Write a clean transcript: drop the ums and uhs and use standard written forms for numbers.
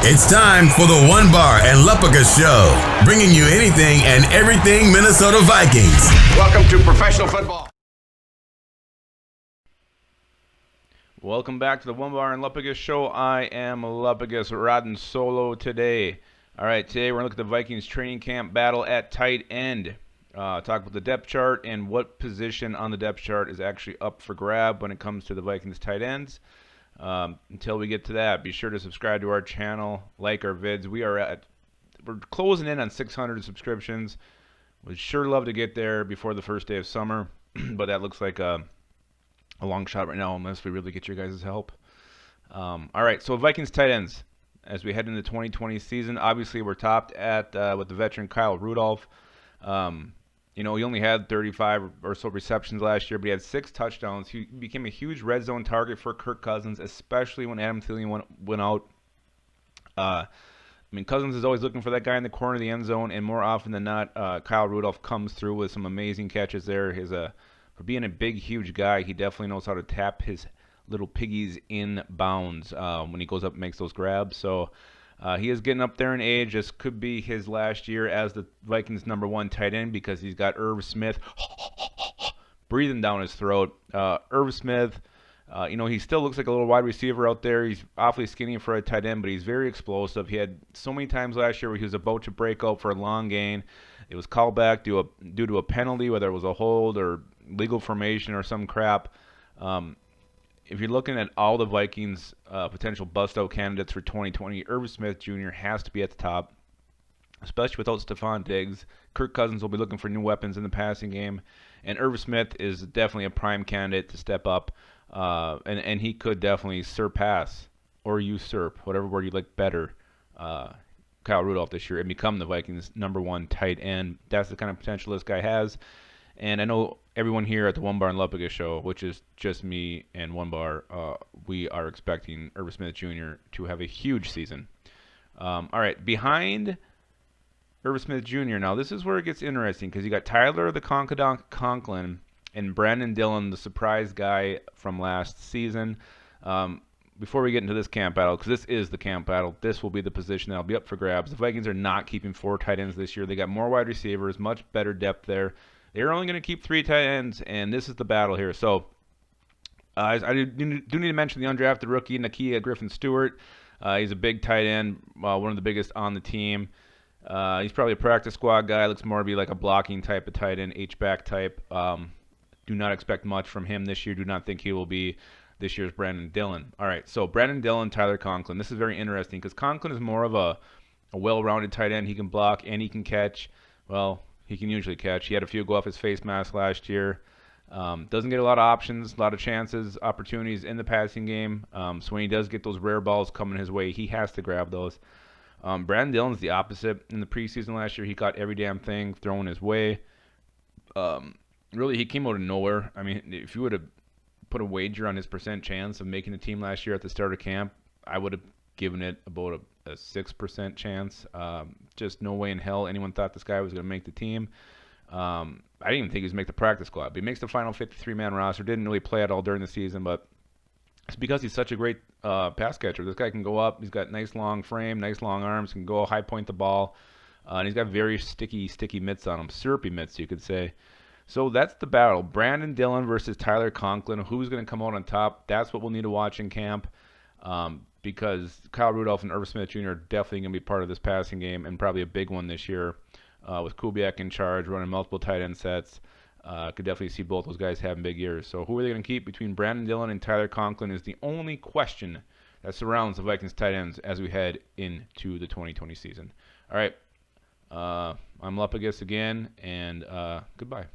It's time for the One Bar and Lupagus Show, bringing you anything and everything Minnesota Vikings. Welcome to professional football. Welcome back to the One Bar and Lupagus Show. I am Lupagus, riding solo today. All right, today we're going to look at the Vikings training camp battle at tight end. Talk about the depth chart and what position on the depth chart is actually up for grab when it comes to the Vikings tight ends. Until we get to that, be sure to subscribe to our channel, like our vids. We're closing in on 600 subscriptions. We'd sure love to get there before the first day of summer, but that looks like a long shot right now unless we really get your guys' help. All right, so Vikings tight ends. As we head into the 2020 season, obviously we're topped at with the veteran Kyle Rudolph. He only had 35 or so receptions last year, but he had 6 touchdowns. He became a huge red zone target for Kirk Cousins, especially when Adam Thielen went out. Cousins is always looking for that guy in the corner of the end zone, and more often than not, Kyle Rudolph comes through with some amazing catches there. For being a big, huge guy, he definitely knows how to tap his little piggies in bounds when he goes up and makes those grabs. So he is getting up there in age. This could be his last year as the Vikings' #1 tight end because he's got Irv Smith breathing down his throat. Irv Smith, he still looks like a little wide receiver out there. He's awfully skinny for a tight end, but he's very explosive. He had so many times last year where he was about to break out for a long gain. It was called back due to a penalty, whether it was a hold or legal formation or some crap. If you're looking at all the Vikings potential bust-out candidates for 2020, Irv Smith Jr. has to be at the top, especially without Stephon Diggs. Kirk Cousins will be looking for new weapons in the passing game, and Irv Smith is definitely a prime candidate to step up, and he could definitely surpass or usurp, whatever word you like better, Kyle Rudolph this year and become the Vikings' #1 tight end. That's the kind of potential this guy has. And I know everyone here at the One Bar and Lupagus Show, which is just me and One Bar, we are expecting Irv Smith Jr. to have a huge season. All right, behind Irv Smith Jr. Now, this is where it gets interesting because you got Tyler the Concadonk Conklin and Brandon Dillon, the surprise guy from last season. Before we get into this camp battle, because this is the camp battle, this will be the position that will be up for grabs. The Vikings are not keeping 4 tight ends this year. They got more wide receivers, much better depth there. They're only going to keep 3 tight ends, and this is the battle here. So I do need to mention the undrafted rookie, Nakia Griffin-Stewart. He's a big tight end, one of the biggest on the team. He's probably a practice squad guy. Looks more to be like a blocking type of tight end, H-back type. Do not expect much from him this year. Do not think he will be this year's Brandon Dillon. All right, so Brandon Dillon, Tyler Conklin. This is very interesting because Conklin is more of a well-rounded tight end. He can block and he can catch. Well, he can usually catch. He had a few go off his face mask last year. Doesn't get a lot of options, a lot of chances, opportunities in the passing game. So when he does get those rare balls coming his way, he has to grab those. Brandon Dillon's the opposite. In the preseason last year, he caught every damn thing thrown his way. Really, he came out of nowhere. If you would have put a wager on his percent chance of making the team last year at the start of camp, I would have given it about a 6% chance. Just no way in hell anyone thought this guy was going to make the team. I didn't even think he was going to make the practice squad. But he makes the final 53-man roster. Didn't really play at all during the season, but it's because he's such a great pass catcher. This guy can go up. He's got nice long frame, nice long arms, can go high point the ball. And he's got very sticky mitts on him. Syrupy mitts, you could say. So that's the battle. Brandon Dillon versus Tyler Conklin. Who's going to come out on top? That's what we'll need to watch in camp. Because Kyle Rudolph and Irv Smith Jr. are definitely going to be part of this passing game and probably a big one this year with Kubiak in charge, running multiple tight end sets. Could definitely see both those guys having big years. So who are they going to keep between Brandon Dillon and Tyler Conklin is the only question that surrounds the Vikings tight ends as we head into the 2020 season. All right, I'm Lupagus again, and goodbye.